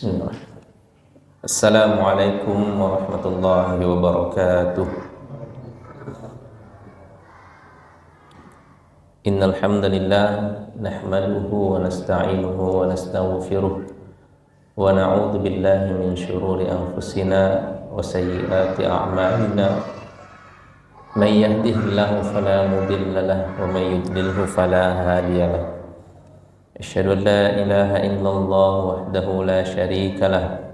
Bismillah. Assalamualaikum warahmatullahi wabarakatuh. Innal hamdalillah nahmaduhu wa nasta'inuhu wa nastaghfiruh wa na'udzu billahi min shururi anfusina wa sayyiati a'malina. May yahdihillahu fala mudilla lahu wa may yudlilhu fala hadiya lahu. Asyhadu an la ilaha illallah wahdahu la syarika lah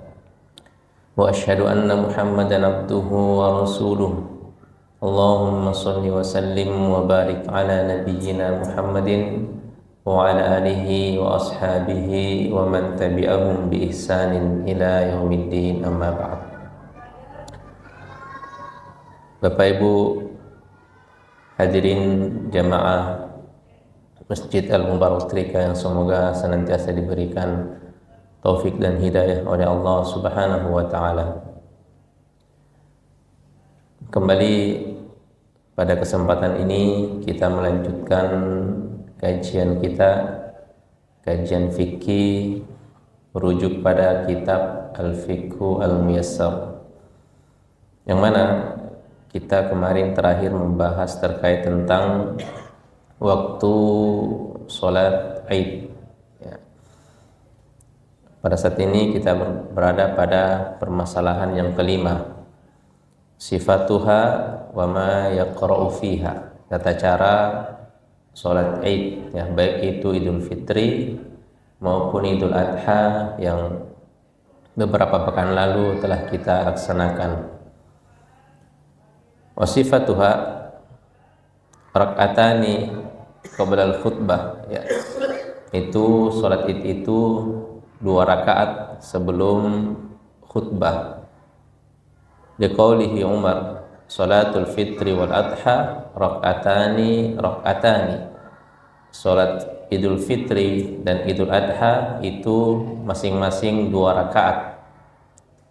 wa asyhadu anna Muhammadan abduhu wa rasuluh. Allahumma shalli wa sallim wa barik ala nabiyyina Muhammadin wa ala alihi wa ashabihi wa man tabi'ahum bi ihsanin ila yaumiddin, amma ba'd. Bapak Ibu hadirin jamaah Masjid Al-Mubarak Trika yang semoga senantiasa diberikan taufik dan hidayah oleh Allah Subhanahu wa taala. Kembali pada kesempatan ini kita melanjutkan kajian kita, kajian fikih merujuk pada kitab Al-Fiqhu Al-Muyassar, yang mana kita kemarin terakhir membahas terkait tentang waktu sholat Id. Ya. Pada saat ini kita berada pada permasalahan yang kelima, sifatuha wa ma yaqra'u fiha, tata cara sholat Id, ya, baik itu Idul Fitri maupun Idul Adha yang beberapa pekan lalu telah kita laksanakan. Wa sifatuha rak'atani qabla al-khutbah, ya. Itu sholat Id itu 2 rakaat sebelum khutbah. Liqaulihi Umar, sholatul fitri wal adha rak'atani. Sholat Idul Fitri dan Idul Adha itu masing-masing 2 rakaat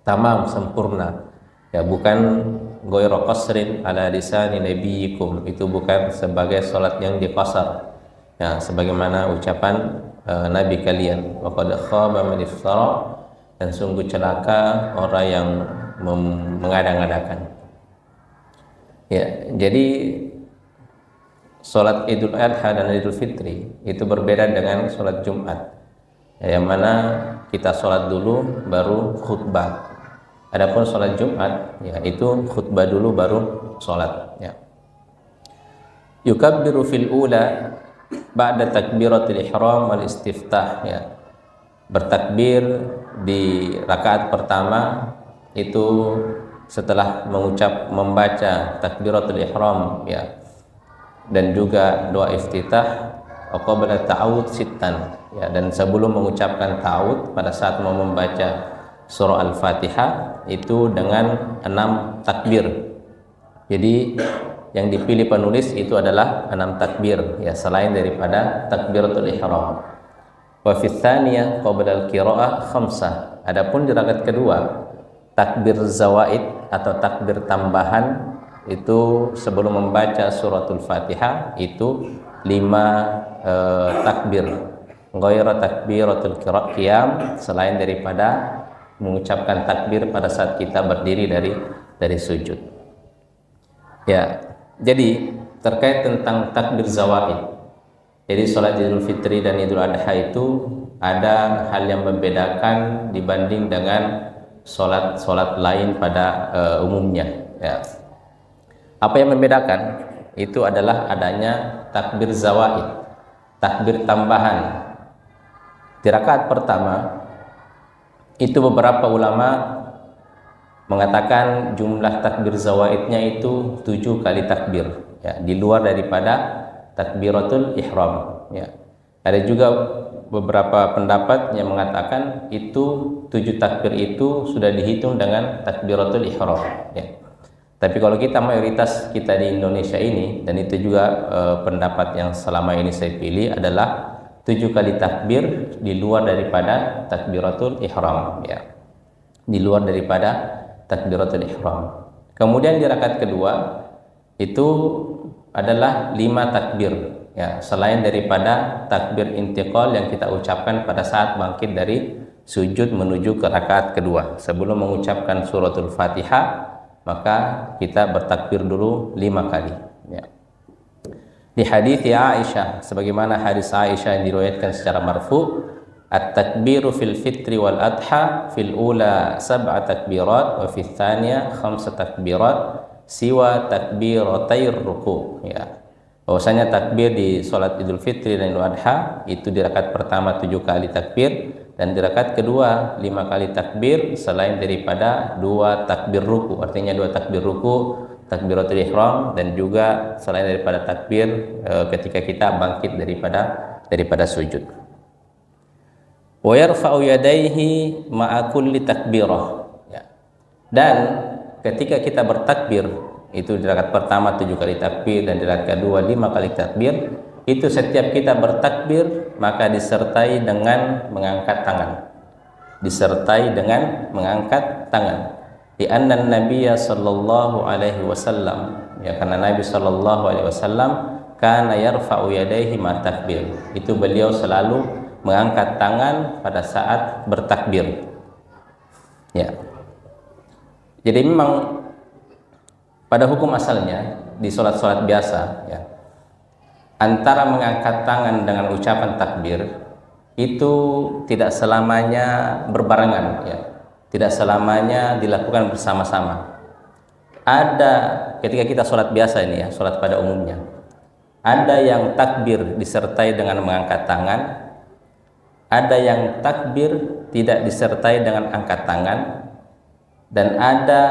tamam, sempurna, ya, bukan ghairu qasrin ala lisani nabiyikum, itu bukan sebagai salat yang diqasar, ya, sebagaimana ucapan nabi kalian, wa qad khaba man iftara, dan sungguh celaka orang yang mengada-ngadakan. Ya, jadi salat Idul Adha dan Idul Fitri itu berbeda dengan salat Jumat, ya, yang mana kita salat dulu baru khutbah. Adapun sholat Jumat, ya, itu khutbah dulu baru sholat, ya. Yukabbiru fil ula ba'da takbiratul ihram wal istiftah, ya. Bertakbir di rakaat pertama itu setelah membaca takbiratul ihram, ya, dan juga doa iftitah, qabla ta'awud sittan, ya, dan sebelum mengucapkan ta'awud pada saat mau membaca surah Al-Fatihah itu dengan 6 takbir. Jadi yang dipilih penulis itu adalah 6 takbir, ya, selain daripada takbiratul ihram. Wa fi tsaniyah qabla al-qiraah khamsah. Adapun di rakaat kedua takbir zawaid atau takbir tambahan itu sebelum membaca suratul Fatihah itu 5 takbir. Ghairu takbiratul qiyam, selain daripada mengucapkan takbir pada saat kita berdiri dari sujud. Ya, jadi terkait tentang takbir zawaid. Jadi sholat Idul Fitri dan Idul Adha itu ada hal yang membedakan dibanding dengan sholat lain pada umumnya, ya. Apa yang membedakan itu adalah adanya takbir zawaid, takbir tambahan. Di rakaat pertama itu beberapa ulama mengatakan jumlah takbir zawaidnya itu 7 kali takbir, ya, di luar daripada takbiratul ihram, ya. Ada juga beberapa pendapat yang mengatakan itu 7 takbir itu sudah dihitung dengan takbiratul ihram, ya. Tapi kalau kita mayoritas kita di Indonesia ini, dan itu juga pendapat yang selama ini saya pilih, adalah 7 kali takbir di luar daripada takbiratul ihram, ya, di luar daripada takbiratul ihram. Kemudian di rakaat kedua itu adalah 5 takbir, ya, selain daripada takbir intiqal yang kita ucapkan pada saat bangkit dari sujud menuju ke rakaat kedua. Sebelum mengucapkan suratul Fatihah, maka kita bertakbir dulu 5 kali. Ya. Di hadits Aisyah, sebagaimana hadis Aisyah yang diriwayatkan secara marfu, at-takbiru fil fitri wal adha fil ula 7 takbirat wa fil tsaniyah 5 takbirat siwa takbiratayir ruku. Ya. Bahwasanya takbir di salat Idul Fitri dan Idul Adha itu di rakaat pertama 7 kali takbir, dan di rakaat kedua 5 kali takbir selain daripada 2 takbir ruku. Artinya 2 takbir ruku, takbiratul ihram, dan juga selain daripada takbir ketika kita bangkit daripada sujud. Wa yarfa'u yadayhi ma'a kulli takbirah. Ya. Dan ketika kita bertakbir, itu di rakaat pertama 7 kali takbir dan di rakaat kedua 5 kali takbir, itu setiap kita bertakbir maka disertai dengan mengangkat tangan. Disertai dengan mengangkat tangan. Di anna Nabiya sallallahu alaihi wasallam, ya, karena Nabi sallallahu alaihi wasallam kana yarfa'u yadayhi ma takbir. Itu beliau selalu mengangkat tangan pada saat bertakbir. Ya. Jadi memang pada hukum asalnya di sholat-sholat biasa, ya, antara mengangkat tangan dengan ucapan takbir itu tidak selamanya berbarengan, ya, tidak selamanya dilakukan bersama-sama. Ada ketika kita sholat biasa ini, ya, sholat pada umumnya, ada yang takbir disertai dengan mengangkat tangan, ada yang takbir tidak disertai dengan angkat tangan, dan ada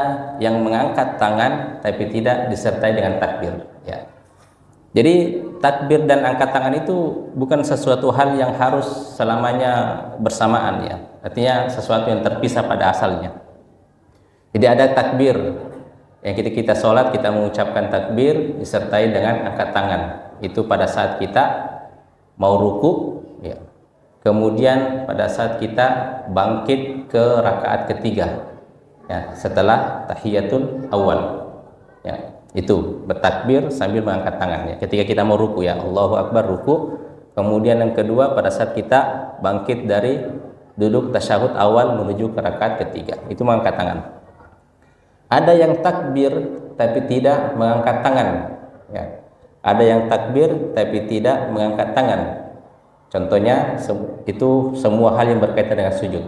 yang mengangkat tangan tapi tidak disertai dengan takbir. Ya. Jadi takbir dan angkat tangan itu bukan sesuatu hal yang harus selamanya bersamaan, ya. Artinya sesuatu yang terpisah pada asalnya. Jadi ada takbir yang kita sholat, kita mengucapkan takbir disertai dengan angkat tangan. Itu pada saat kita mau ruku, ya. Kemudian pada saat kita bangkit ke rakaat ketiga, ya, setelah tahiyatul awal, ya, itu bertakbir sambil mengangkat tangan, ya. Ketika kita mau ruku, ya, Allahu Akbar, ruku. Kemudian yang kedua pada saat kita bangkit dari duduk tasyahud awal menuju ke rakaat ketiga, itu mengangkat tangan. Ada yang takbir tapi tidak mengangkat tangan, ya. Ada yang takbir tapi tidak mengangkat tangan. Contohnya itu semua hal yang berkaitan dengan sujud.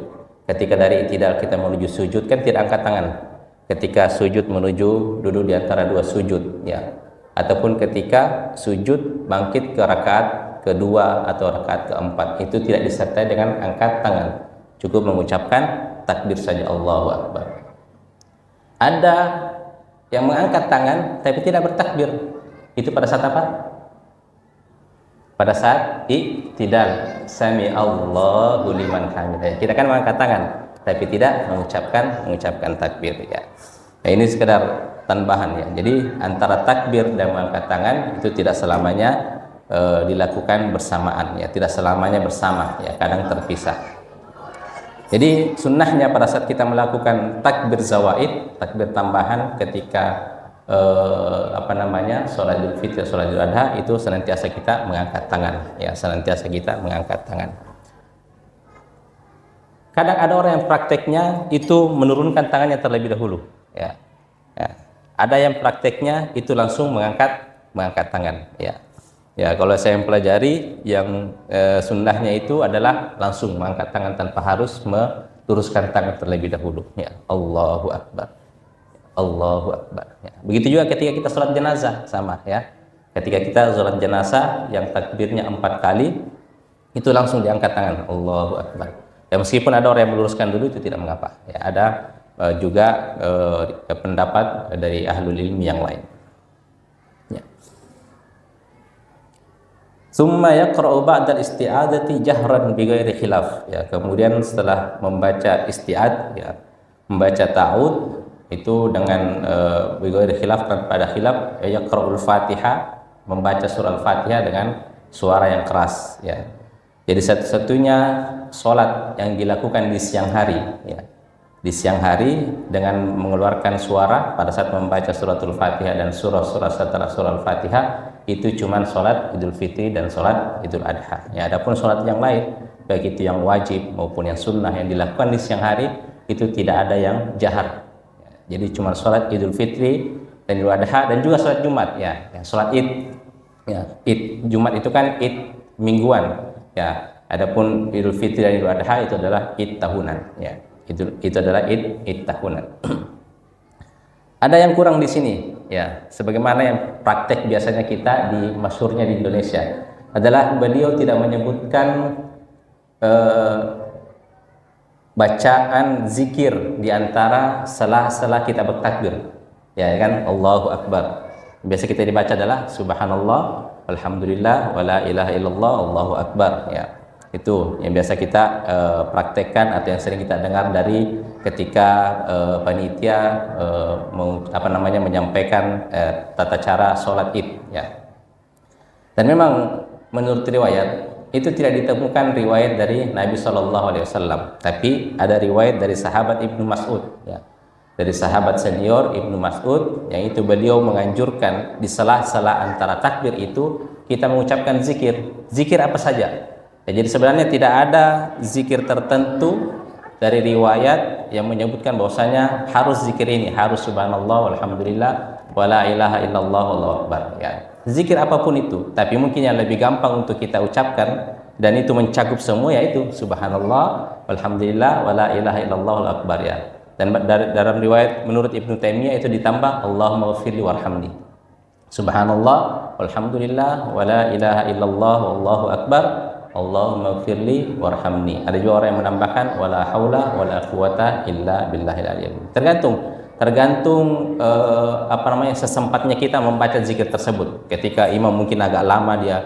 Ketika dari i'tidal kita menuju sujud kan tidak angkat tangan. Ketika sujud menuju duduk di antara 2 sujud, ya. Ataupun ketika sujud bangkit ke rakaat kedua atau rakaat keempat, itu tidak disertai dengan angkat tangan. Cukup mengucapkan takbir saja, Allahu Akbar. Ada yang mengangkat tangan tapi tidak bertakbir. Itu pada saat apa? Pada saat i'tidal, sami Allahu liman hamidah. Kita kan mengangkat tangan tapi tidak mengucapkan takbir, ya. Nah, ini sekedar tambahan, ya. Jadi antara takbir dan mengangkat tangan itu tidak selamanya dilakukan bersamaan, ya. Tidak selamanya bersama, ya. Kadang terpisah. Jadi sunnahnya pada saat kita melakukan takbir zawaid, takbir tambahan ketika sholat Idul Fitri, sholat Idul Adha, itu senantiasa kita mengangkat tangan, ya, senantiasa kita mengangkat tangan. Kadang ada orang yang prakteknya itu menurunkan tangannya terlebih dahulu, ya. Ya. Ada yang prakteknya itu langsung mengangkat tangan, ya. Ya, kalau saya mempelajari yang sunnahnya itu adalah langsung mengangkat tangan tanpa harus meluruskan tangan terlebih dahulu, ya. Allahu Akbar. Allahu Akbar, ya. Begitu juga ketika kita sholat jenazah, sama, ya. Ketika kita sholat jenazah yang takbirnya 4 kali, itu langsung diangkat tangan, Allahu Akbar. Ya, meskipun ada orang yang meluruskan dulu itu tidak mengapa, ya. Ada juga pendapat dari ahlul ilmi yang lain, ya. Summa yaqra'u ba'dal isti'adzati jahran bighairi khilaf, ya. Kemudian setelah membaca isti'ad, ya, membaca ta'awud itu dengan bighairi khilaf, tanpa ada khilaf, yaqra'ul Fatihah, membaca surah Al-Fatihah dengan suara yang keras, ya. Jadi satu-satunya sholat yang dilakukan di siang hari, ya, di siang hari dengan mengeluarkan suara pada saat membaca suratul Fatihah dan surah-surah setelah surah Al-Fatihah, itu cuman sholat Idul Fitri dan sholat Idul Adha, ya. Adapun sholat yang lain baik itu yang wajib maupun yang sunnah yang dilakukan di siang hari itu tidak ada yang jahar. Jadi cuma sholat Idul Fitri dan Idul Adha dan juga sholat Jumat ya, sholat Id ya. Id Jumat itu kan Id mingguan ya. Adapun Idul Fitri dan Idul Adha itu adalah Id tahunan ya. Itu adalah Id tahunan. Ada yang kurang di sini ya, sebagaimana yang praktek biasanya kita di masyhurnya di Indonesia adalah beliau tidak menyebutkan bacaan zikir di antara sela-sela kita bertakbir. Ya kan, Allahu Akbar. Biasa kita dibaca adalah subhanallah, alhamdulillah, wala ilaha illallah, Allahu Akbar ya. Itu yang biasa kita praktekkan atau yang sering kita dengar dari ketika panitia menyampaikan tata cara sholat Id ya. Dan memang menurut riwayat itu tidak ditemukan riwayat dari Nabi SAW, tapi ada riwayat dari sahabat Ibnu Mas'ud ya. Dari sahabat senior Ibnu Mas'ud yang itu beliau menganjurkan di sela-sela antara takbir itu kita mengucapkan zikir. Zikir apa saja ya, jadi sebenarnya tidak ada zikir tertentu dari riwayat yang menyebutkan bahwasanya harus zikir ini, harus subhanallah walhamdulillah wala ilaha illallah wallahu akbar ya. Zikir apapun itu, tapi mungkin yang lebih gampang untuk kita ucapkan dan itu mencakup semua yaitu subhanallah walhamdulillah wala ilaha illallah wallahu akbar ya. Dan dalam riwayat menurut Ibnu Taimiyah itu ditambah Allahumma ghfirli warhamni. Subhanallah walhamdulillah wala ilaha illallah wallahu akbar Allahumma ghfirli warhamni. Ada juga orang yang menambahkan wala haula wala quwata illa billahil aliyyil. Tergantung sesempatnya kita membaca zikir tersebut. Ketika imam mungkin agak lama dia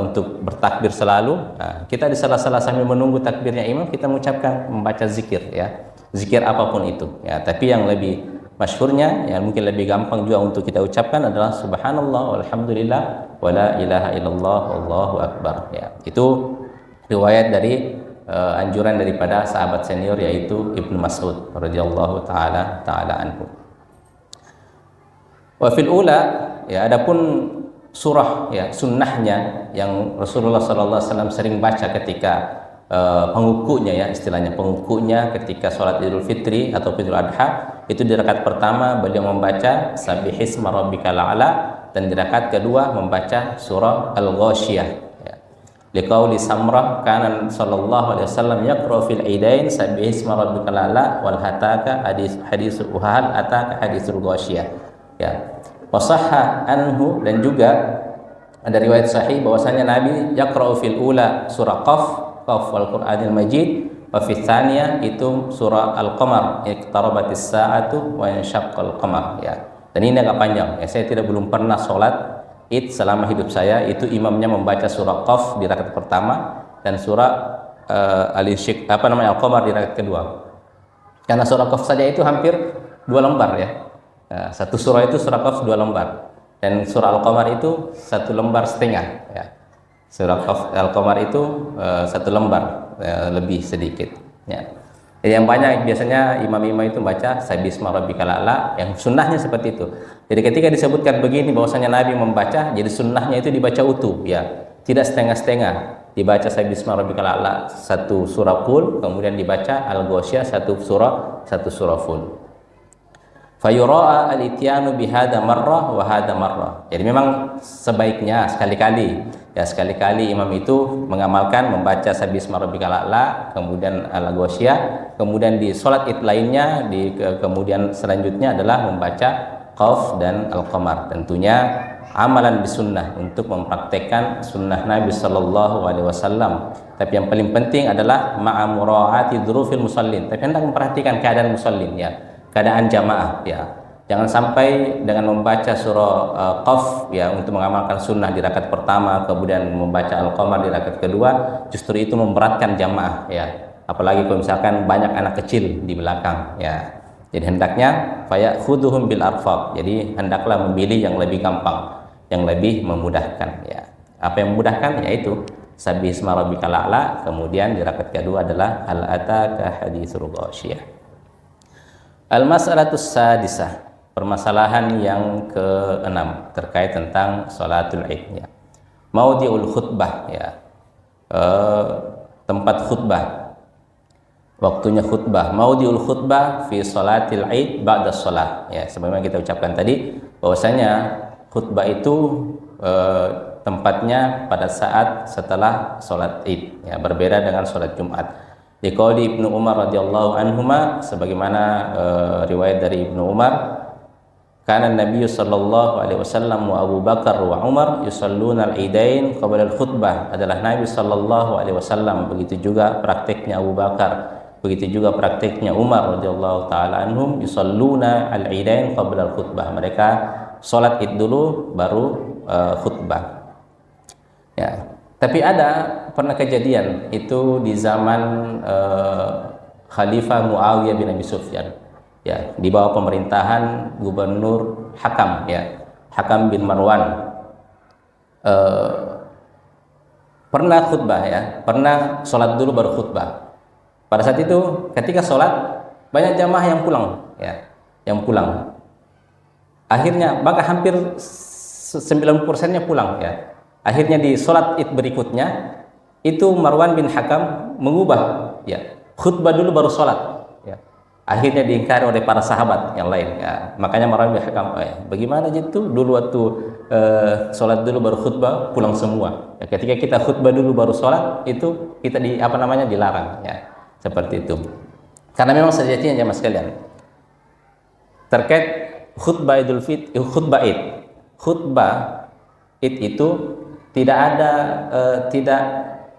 untuk bertakbir selalu, kita di salah-salah sambil menunggu takbirnya imam kita mengucapkan membaca zikir ya, zikir apapun itu ya. Tapi yang lebih masyhurnya yang mungkin lebih gampang juga untuk kita ucapkan adalah subhanallah walhamdulillah wala ilaha illallah wallahu akbar ya. Itu riwayat dari anjuran daripada sahabat senior yaitu Ibnu Mas'ud radhiyallahu taala anhu. Wa fil ula ya, adapun surah ya sunnahnya yang Rasulullah SAW sering baca ketika pengukuhnya ya, istilahnya pengukuhnya ketika sholat Idul Fitri atau Idul Adha itu di rakaat pertama beliau membaca Sabbihisma rabbikal a'la dan di rakaat kedua membaca surah Al-Ghasyiyah. Liqauli Samrah kana sallallahu alaihi wasallam yaqra fil idain sabbihisma rabbikal a'la wal hataka hadisul uhal ataka hadisul ghasyiyah ya. Wasahha anhu dan juga ada riwayat sahih bahwasanya Nabi yaqra fil ula surah Qaf wal Qur'anil Majid wa fi tsaniyah itu surah Al-Qamar iqtarabatis sa'atu wa insyaqqal qamar ya. Dan ini agak panjang ya, saya belum pernah sholat Id selama hidup saya itu imamnya membaca surah Qaf di rakaat pertama dan surah Al-Qamar di rakaat kedua. Karena surah Qaf saja itu hampir 2 lembar ya. Satu surah itu surah Qaf 2 lembar dan surah Al-Qamar itu 1 lembar setengah ya. Surah Qaf Al-Qamar itu 1 lembar lebih sedikit ya. Jadi yang banyak biasanya imam-imam itu baca Sabbihisma rabbikal a'la, yang sunnahnya seperti itu. Jadi ketika disebutkan begini bahwasanya Nabi membaca, jadi sunnahnya itu dibaca utuh ya, tidak setengah-setengah. Dibaca Sabbihisma rabbikal a'la 1 surah full, kemudian dibaca Al-Ghasyiyah 1 surah full. Fayura'a al-ityanu bihada marrah wa hada marrah. Jadi memang sebaiknya sekali-kali imam itu mengamalkan membaca Sabbihisma rabbikal a'la, kemudian Al-Ghasyiyah, kemudian di sholat Id lainnya kemudian selanjutnya adalah membaca Qaf dan Al-Qamar. Tentunya amalan bisunnah untuk mempraktekkan sunnah Nabi Sallallahu Alaihi Wasallam. Tapi yang paling penting adalah ma'amuraati dzurufil musallin. Tapi hendak memperhatikan keadaan musallin ya, keadaan jamaah ya. Jangan sampai dengan membaca surah Qaf ya untuk mengamalkan sunnah di rakaat pertama, kemudian membaca Al-Qamar di rakaat kedua, justru itu memberatkan jamaah ya. Apalagi kalau misalkan banyak anak kecil di belakang ya. Jadi hendaknya fayakhudhuhum bil arfaq. Jadi hendaklah memilih yang lebih gampang, yang lebih memudahkan ya. Apa yang memudahkan yaitu Sabbihisma rabbikal a'la, kemudian di rakaat kedua adalah hal ataka hadisul ghasyiyah. Al-mas'alatus sadisah, permasalahan yang ke-6 terkait tentang salatul Id ya. Maudhi'ul khutbah ya. tempat khutbah, waktunya khutbah. Maudiul khutbah fi salatil id ba'da shalah. Ya, sebagaimana kita ucapkan tadi bahwasanya khutbah itu tempatnya pada saat setelah salat Id, ya, berbeda dengan salat Jumat. Di qauli Ibnu Umar radhiyallahu anhuma, sebagaimana riwayat dari Ibnu Umar, kana Nabi sallallahu alaihi wasallam wa Abu Bakar wa Umar yusalluna al-idain qabla al-khutbah, adalah Nabi sallallahu alaihi wasallam, begitu juga praktiknya Abu Bakar, begitu juga praktiknya Umar radhiyallahu taala anhum, yusalluna al-idain qabla al-khutbah. Mereka salat Id dulu baru khutbah. Ya, tapi pernah kejadian itu di zaman Khalifah Muawiyah bin Abi Sufyan. Ya, di bawah pemerintahan Gubernur Hakam, ya, Hakam bin Marwan. Pernah khutbah, ya, pernah sholat dulu baru khutbah. Pada saat itu ketika sholat banyak jamaah yang pulang, ya, yang pulang. Akhirnya maka hampir 90%-nya pulang, ya. Akhirnya di sholat Id berikutnya itu Marwan bin Hakam mengubah, ya, khutbah dulu baru sholat, ya. Akhirnya diingkari oleh para sahabat yang lain, ya. Makanya Marwan bin Hakam, bagaimana gitu dulu waktu sholat dulu baru khutbah pulang semua, ya. Ketika kita khutbah dulu baru sholat itu kita dilarang, ya, seperti itu. Karena memang sejatinya jamaah sekalian terkait khutbah Idul Fitri, khutbah Id itu tidak ada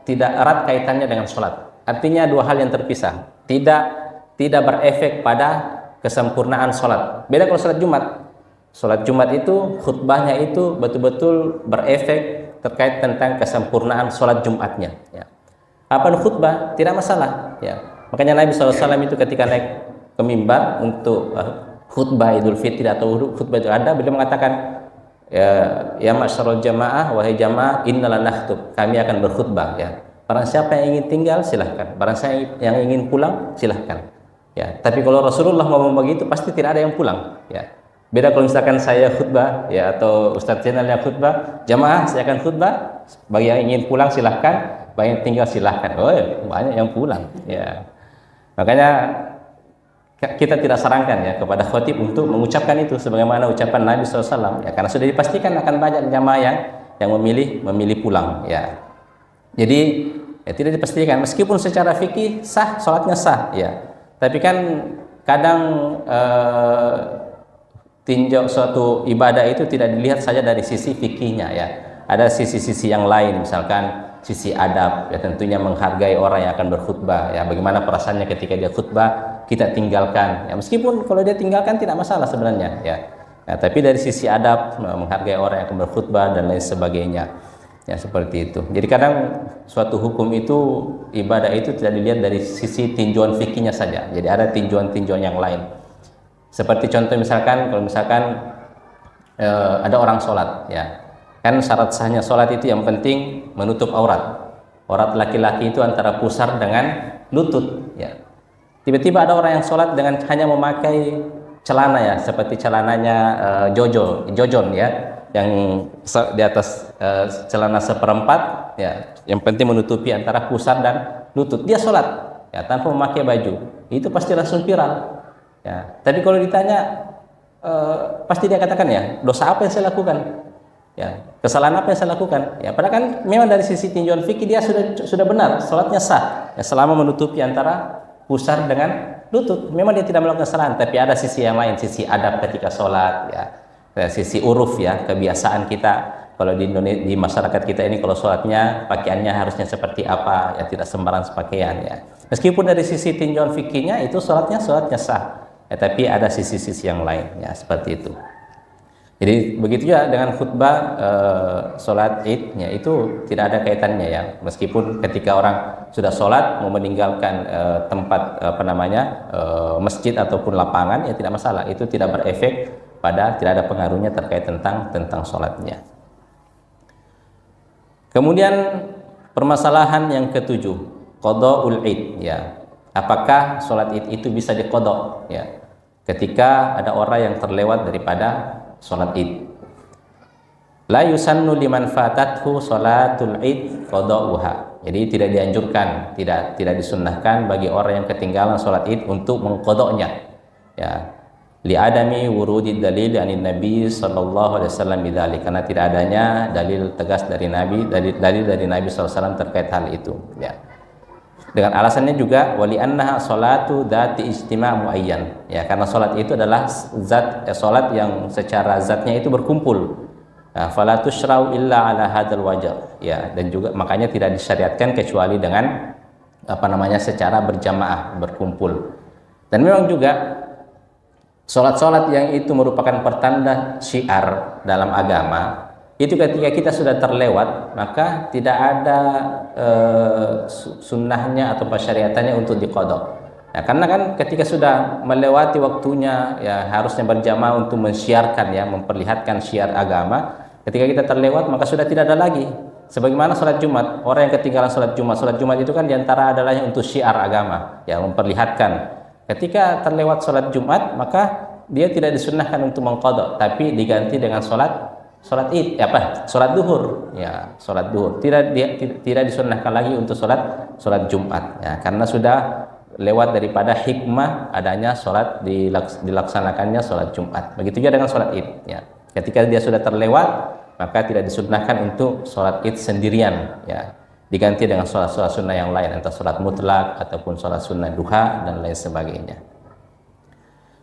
tidak erat kaitannya dengan sholat. Artinya dua hal yang terpisah. Tidak berefek pada kesempurnaan sholat. Beda kalau sholat Jumat. Sholat Jumat itu khutbahnya itu betul-betul berefek terkait tentang kesempurnaan sholat Jumatnya. Ya. Apa khutbah tidak masalah. Ya. Makanya Nabi SAW itu ketika naik ke mimbar untuk khutbah Idul Fitri atau khutbah Idul Adha, beliau mengatakan, ya masyarul jamaah, wahai jamaah, innala nakhtub, kami akan berkhutbah, ya. Barang siapa yang ingin tinggal silahkan, barang siapa yang ingin pulang silahkan, ya. Tapi kalau Rasulullah ngomong begitu pasti tidak ada yang pulang, ya. Beda kalau misalkan saya khutbah, ya, atau Ustadz Zainal yang khutbah, jamaah saya akan khutbah, bagi yang ingin pulang silahkan, bagi yang tinggal silahkan. Oh, banyak yang pulang, ya. Makanya kita tidak sarankan, ya, kepada khatib untuk mengucapkan itu sebagaimana ucapan Nabi SAW, ya, karena sudah dipastikan akan banyak jamaah yang memilih pulang, ya. Jadi ya, tidak dipastikan meskipun secara fikih sah, sholatnya sah, ya. Tapi kan kadang tinjau suatu ibadah itu tidak dilihat saja dari sisi fikihnya, ya. Ada sisi-sisi yang lain, misalkan sisi adab, ya, tentunya menghargai orang yang akan berkhutbah, ya, bagaimana perasaannya ketika dia khutbah kita tinggalkan, ya, meskipun kalau dia tinggalkan tidak masalah sebenarnya, ya. Nah, tapi dari sisi adab, menghargai orang yang akan berkhutbah dan lain sebagainya, ya, seperti itu. Jadi kadang suatu hukum itu, ibadah itu tidak dilihat dari sisi tinjauan fikihnya saja, jadi ada tinjauan-tinjauan yang lain. Seperti contoh misalkan kalau misalkan ada orang sholat, ya, kan syarat sahnya sholat itu yang penting menutup aurat. Aurat laki-laki itu antara pusar dengan lutut, ya. Tiba-tiba ada orang yang sholat dengan hanya memakai celana, ya, seperti celananya jojon, ya, yang di atas celana seperempat, ya, yang penting menutupi antara pusar dan lutut. Dia sholat, ya, tanpa memakai baju, itu pasti langsung viral, ya. Tapi kalau ditanya pasti dia katakan, ya, dosa apa yang saya lakukan? Ya, kesalahan apa yang saya lakukan? Ya, padahal kan memang dari sisi tinjauan fikih dia sudah benar, sholatnya sah, ya, selama menutupi antara pusar dengan lutut. Memang dia tidak melakukan kesalahan, tapi ada sisi yang lain, sisi adab ketika sholat, ya, sisi uruf, ya, kebiasaan kita. Kalau di Indonesia, di masyarakat kita ini, kalau sholatnya pakaiannya harusnya seperti apa, ya, tidak sembarang pakaian, ya. Meskipun dari sisi tinjauan fikihnya itu sholatnya sah, ya, tapi ada sisi-sisi yang lain, ya, seperti itu. Jadi begitu juga dengan khutbah sholat Id, ya, itu tidak ada kaitannya, ya. Meskipun ketika orang sudah sholat mau meninggalkan tempat masjid ataupun lapangan, ya, tidak masalah. Itu tidak berefek tidak ada pengaruhnya terkait tentang sholatnya. Kemudian permasalahan yang ketujuh, qada'ul Id, ya. Apakah sholat Id itu bisa diqada', ya, ketika ada orang yang terlewat daripada sholat Id. La yusannu liman fatathu sholatul Id qada'uha. Jadi tidak dianjurkan, tidak disunnahkan bagi orang yang ketinggalan sholat id untuk mengqadanya. Ya, li adami wurudi dalil anin Nabi sallallahu alaihi wasallam bidzalik, karena tidak adanya dalil tegas dari Nabi, dalil dari Nabi sallallahu alaihi wasallam terkait hal itu. Ya. Dengan alasannya juga wali annaha salatu dzati ijtima' muayyan. Ya, karena salat itu adalah salat yang secara zatnya itu berkumpul. Nah, fala tusyra'u illa ala hadzal wajh. Ya, dan juga makanya tidak disyariatkan kecuali dengan secara berjamaah, berkumpul. Dan memang juga salat-salat yang itu merupakan pertanda syiar dalam agama, itu ketika kita sudah terlewat maka tidak ada sunnahnya atau syariatannya untuk diqadha. Nah, karena kan ketika sudah melewati waktunya, ya harusnya berjamaah untuk mensiarkan, ya memperlihatkan syiar agama. Ketika kita terlewat maka sudah tidak ada lagi. Sebagaimana sholat Jumat, orang yang ketinggalan sholat Jumat itu kan diantara adalah untuk syiar agama, ya memperlihatkan. Ketika terlewat sholat Jumat maka dia tidak disunnahkan untuk mengqadha, tapi diganti dengan sholat id, sholat duhur, ya sholat duhur. Tidak disunnahkan lagi untuk sholat Jumat, ya karena sudah lewat daripada hikmah adanya sholat dilaksanakannya sholat Jumat. Begitu juga dengan sholat id, ya ketika dia sudah terlewat maka tidak disunnahkan untuk sholat id sendirian, ya diganti dengan sholat sunnah yang lain, entah sholat mutlak ataupun sholat sunnah duha dan lain sebagainya.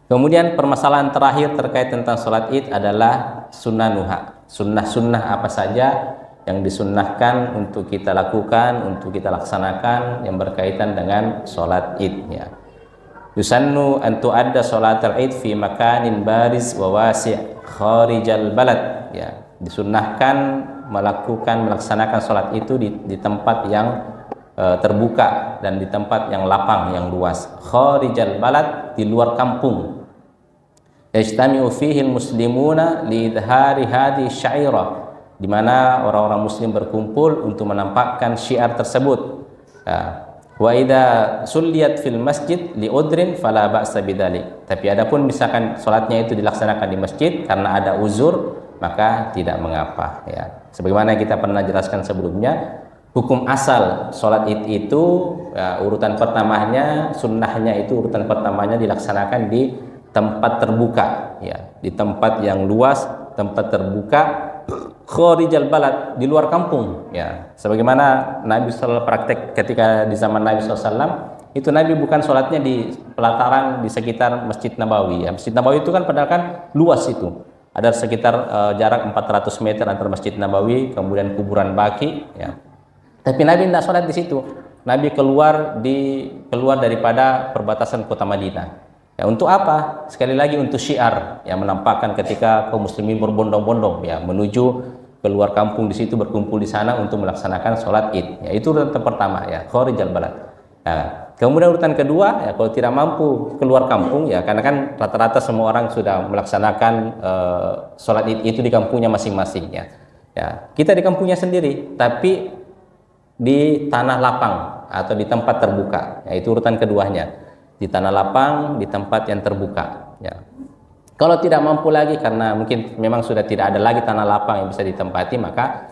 Kemudian permasalahan terakhir terkait tentang sholat id adalah sunnah nuha. Sunnah apa saja yang disunnahkan untuk kita lakukan, untuk kita laksanakan yang berkaitan dengan sholat id, ya. Yusannu an tu'adda sholatal id fi makanin baris wa wasi' kharijal balad, ya. Disunnahkan melaksanakan sholat itu di tempat yang terbuka dan di tempat yang lapang, yang luas. Kharijal balad, di luar kampung. Yajtami'u fihi al-muslimuna li idhari hadhihi syairah, di mana orang-orang muslim berkumpul untuk menampakkan syiar tersebut. Wa idza sulliyat fil masjid li udrin fala ba'sa bidzalik. Tapi adapun misalkan salatnya itu dilaksanakan di masjid karena ada uzur, maka tidak mengapa, ya. Sebagaimana kita pernah jelaskan sebelumnya, hukum asal salat id itu, ya, urutan pertamanya, sunnahnya itu urutan pertamanya dilaksanakan di tempat terbuka, ya, di tempat yang luas, tempat terbuka, kharijal balad, di luar kampung, ya. Sebagaimana Nabi SAW praktek ketika di zaman Nabi SAW, itu Nabi bukan sholatnya di pelataran di sekitar Masjid Nabawi, ya. Masjid Nabawi itu kan padahal kan luas itu. Ada sekitar jarak 400 meter antara Masjid Nabawi kemudian kuburan Baqi, ya. Tapi Nabi tidak sholat di situ. Nabi keluar daripada perbatasan kota Madinah. Ya, untuk apa? Sekali lagi untuk syiar, yang menampakkan ketika kaum muslimin berbondong-bondong, ya, menuju keluar kampung, di situ berkumpul di sana untuk melaksanakan sholat id. Ya, itu urutan pertama, ya, kharijal balad. Nah, kemudian urutan kedua, ya, kalau tidak mampu keluar kampung, ya karena kan rata-rata semua orang sudah melaksanakan sholat id itu di kampungnya masing-masing, ya. Ya, kita di kampungnya sendiri, tapi di tanah lapang atau di tempat terbuka, ya, itu urutan keduanya. Di tanah lapang, di tempat yang terbuka, ya. Kalau tidak mampu lagi karena mungkin memang sudah tidak ada lagi tanah lapang yang bisa ditempati, maka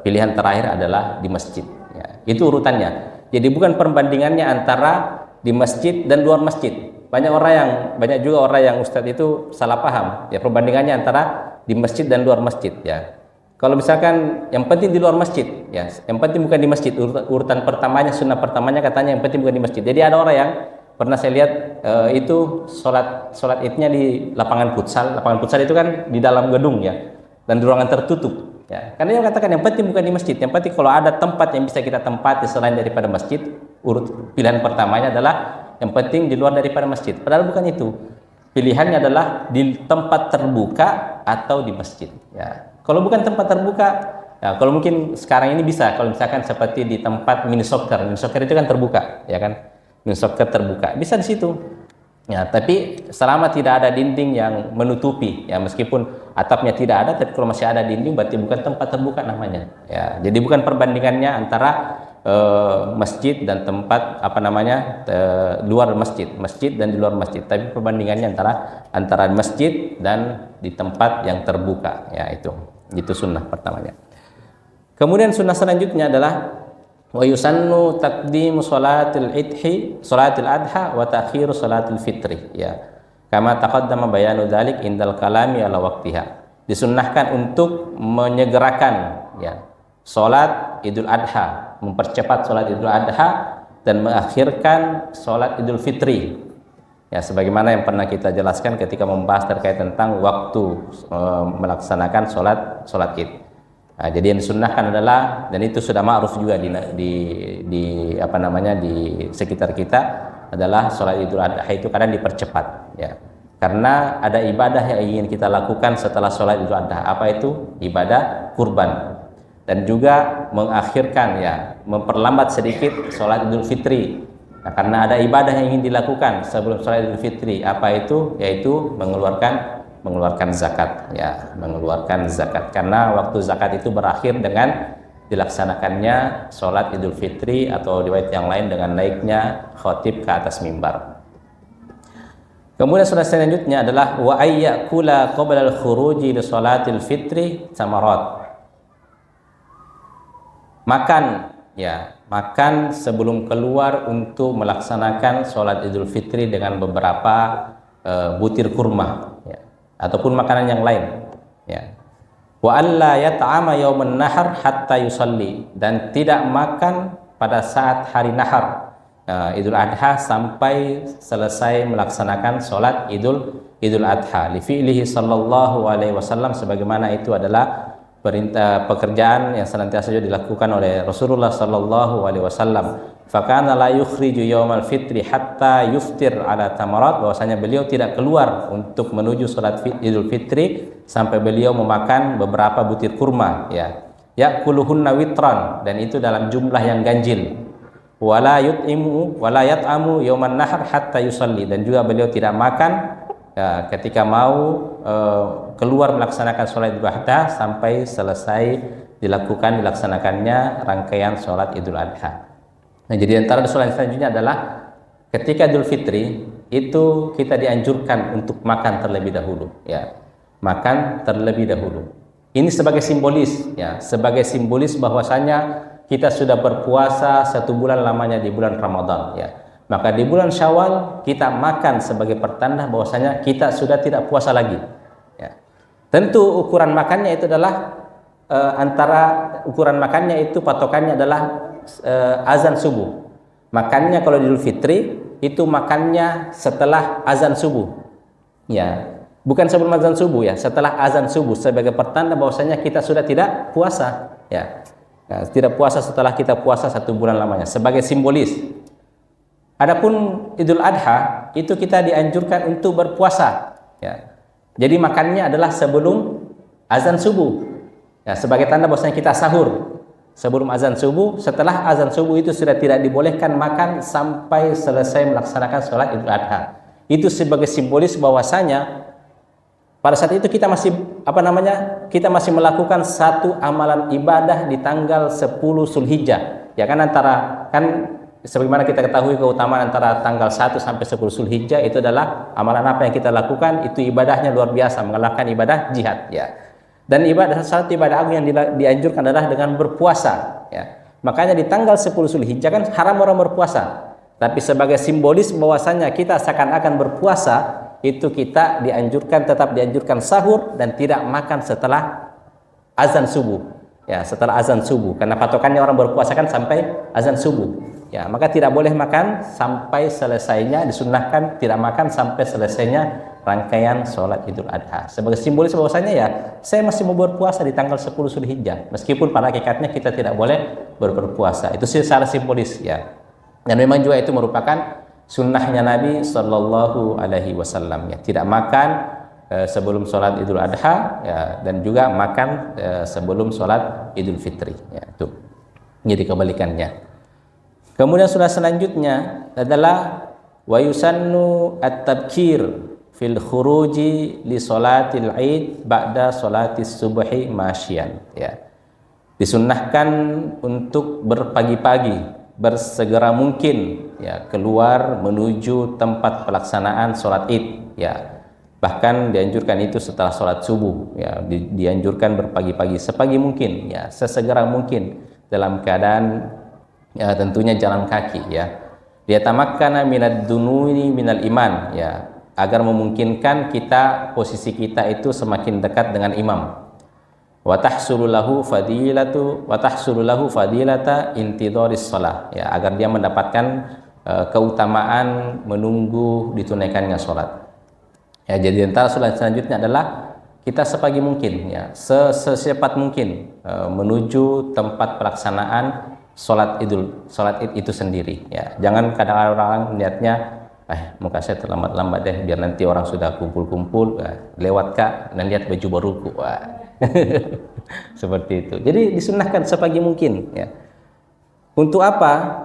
pilihan terakhir adalah di masjid, ya. Itu urutannya. Jadi bukan perbandingannya antara di masjid dan luar masjid. Banyak juga orang yang ustadz itu salah paham, ya, perbandingannya antara di masjid dan luar masjid, ya. Kalau misalkan yang penting di luar masjid, ya, yang penting bukan di masjid. Urutan pertamanya, sunnah pertamanya katanya yang penting bukan di masjid. Jadi ada orang yang pernah saya lihat itu sholat idnya di lapangan futsal. Lapangan futsal itu kan di dalam gedung, ya, dan di ruangan tertutup, ya. Karena dia katakan yang penting bukan di masjid, yang penting kalau ada tempat yang bisa kita tempati selain daripada masjid, pilihan pertamanya adalah yang penting di luar daripada masjid. Padahal bukan itu. Pilihannya adalah di tempat terbuka atau di masjid, ya. Kalau bukan tempat terbuka, ya, kalau mungkin sekarang ini bisa, kalau misalkan seperti di tempat mini soccer itu kan terbuka, ya kan. Soccer terbuka bisa di situ, ya, tapi selama tidak ada dinding yang menutupi, ya, meskipun atapnya tidak ada, tapi kalau masih ada dinding berarti bukan tempat terbuka namanya, ya. Jadi bukan perbandingannya antara masjid dan tempat luar masjid dan di luar masjid, tapi perbandingannya antara masjid dan di tempat yang terbuka, ya. Itu sunnah pertamanya. Kemudian sunnah selanjutnya adalah Wa yusannu taqdimu salatil adha wa ta'khiru salatil fitri, ya. Kama taqaddama bayanu dzalik indal kalami ala waqtiha. Disunnahkan untuk menyegerakan, ya, salat Idul Adha, mempercepat salat Idul Adha dan mengakhirkan salat Idul Fitri. Ya, sebagaimana yang pernah kita jelaskan ketika membahas terkait tentang waktu melaksanakan salat Id. Nah, jadi yang disunnahkan adalah, dan itu sudah ma'ruf juga di sekitar kita, adalah salat Idul Adha itu kadang dipercepat, ya. Karena ada ibadah yang ingin kita lakukan setelah salat Idul Adha. Apa itu? Ibadah kurban. Dan juga mengakhirkan, ya, memperlambat sedikit salat Idul Fitri. Nah, karena ada ibadah yang ingin dilakukan sebelum salat Idul Fitri. Apa itu? Yaitu mengeluarkan zakat, ya, mengeluarkan zakat. Karena waktu zakat itu berakhir dengan dilaksanakannya salat Idul Fitri, atau riwayat yang lain dengan naiknya khatib ke atas mimbar. Kemudian sunnah selanjutnya adalah wa ayyakula qabla al-khuruji li salatil fitri samarat. Makan, ya, makan sebelum keluar untuk melaksanakan salat Idul Fitri dengan beberapa butir kurma, ya, ataupun makanan yang lain, ya. Wa alla yat'ama yauman nahar hatta yusalli, dan tidak makan pada saat hari nahar, Idul Adha, sampai selesai melaksanakan salat Idul Adha. Li fi'lihi sallallahu alaihi wasallam, sebagaimana itu adalah perintah pekerjaan yang senantiasa dilakukan oleh Rasulullah sallallahu alaihi wasallam. Fakana la yukhriju yaumal fitri hatta yuftir ala tamarat, bahwasanya beliau tidak keluar untuk menuju salat Idul Fitri sampai beliau memakan beberapa butir kurma, ya. Yakuluhunna witran, dan itu dalam jumlah yang ganjil. Wala yat'amu yauman nahar hatta yusalli, dan juga beliau tidak makan, ya, ketika mau keluar melaksanakan salat Idul Adha sampai selesai dilaksanakannya rangkaian salat Idul Adha. Nah, jadi antara salat selanjutnya adalah ketika Idul Fitri itu kita dianjurkan untuk makan terlebih dahulu, ya. Makan terlebih dahulu. Ini sebagai simbolis, ya, sebagai simbolis bahwasanya kita sudah berpuasa 1 bulan lamanya di bulan Ramadan, ya. Maka di bulan Syawal kita makan sebagai pertanda bahwasanya kita sudah tidak puasa lagi, ya. Tentu ukuran makannya itu adalah ukuran makannya itu patokannya adalah azan subuh. Makannya kalau di Idul Fitri itu makannya setelah azan subuh, ya. Bukan sebelum azan subuh, ya, setelah azan subuh, sebagai pertanda bahwasanya kita sudah tidak puasa, ya. Nah, tidak puasa setelah kita puasa 1 bulan lamanya, sebagai simbolis. Adapun Idul Adha itu kita dianjurkan untuk berpuasa, ya. Jadi makannya adalah sebelum azan subuh, ya, sebagai tanda bahwasanya kita sahur sebelum azan subuh. Setelah azan subuh itu sudah tidak dibolehkan makan sampai selesai melaksanakan sholat Idul Adha. Itu sebagai simbolis bahwasanya pada saat itu kita masih kita masih melakukan satu amalan ibadah di tanggal 10 Zulhijjah, ya kan, sebagaimana kita ketahui keutamaan antara tanggal 1 sampai 10 Zulhijjah itu adalah amalan apa yang kita lakukan itu ibadahnya luar biasa, mengalahkan ibadah jihad, ya. Dan salat ibadah agung yang dianjurkan adalah dengan berpuasa, ya. Makanya di tanggal 10 Zulhijjah kan haram orang berpuasa. Tapi sebagai simbolis bahwasanya kita seakan-akan berpuasa, itu kita tetap dianjurkan sahur dan tidak makan setelah azan subuh, ya, setelah azan subuh, karena patokannya orang berpuasa kan sampai azan subuh, ya. Maka tidak boleh makan sampai selesainya, disunnahkan tidak makan sampai selesainya rangkaian sholat Idul Adha, sebagai simbolis bahwasanya, ya, saya masih mau berpuasa di tanggal 10 Zulhijjah, meskipun pada hakikatnya kita tidak boleh berpuasa. Itu secara simbolis, ya. Dan memang juga itu merupakan sunnahnya Nabi Sallallahu Alaihi Wasallam, ya, tidak makan sebelum sholat Idul Adha, ya, dan juga makan sebelum sholat Idul Fitri, ya, itu jadi kebalikannya. Kemudian sunnah selanjutnya adalah wa yusannu at-tabkir fil khuruji li sholatil Id ba'da sholatis subhi masyian, ya. Disunnahkan untuk berpagi-pagi, bersegera mungkin, ya, keluar menuju tempat pelaksanaan sholat Id, ya. Bahkan dianjurkan itu setelah sholat subuh, ya, dianjurkan berpagi-pagi sepagi mungkin, ya, sesegera mungkin, dalam keadaan ya tentunya jalan kaki ya. Dia tamakkana minad dununi minal iman ya, agar memungkinkan kita posisi kita itu semakin dekat dengan imam. Wa tahsulu lahu fadilata intidharis shalah ya, agar dia mendapatkan keutamaan menunggu ditunaikannya salat. Ya, jadi antara salat selanjutnya adalah kita sepagi mungkin ya, secepat mungkin menuju tempat pelaksanaan salat Id itu sendiri ya. Jangan kadang orang niatnya muka saya terlambat-lambat deh biar nanti orang sudah kumpul-kumpul lewat kak dan lihat baju baruku. Seperti itu. Jadi disunahkan sepagi mungkin ya. Untuk apa?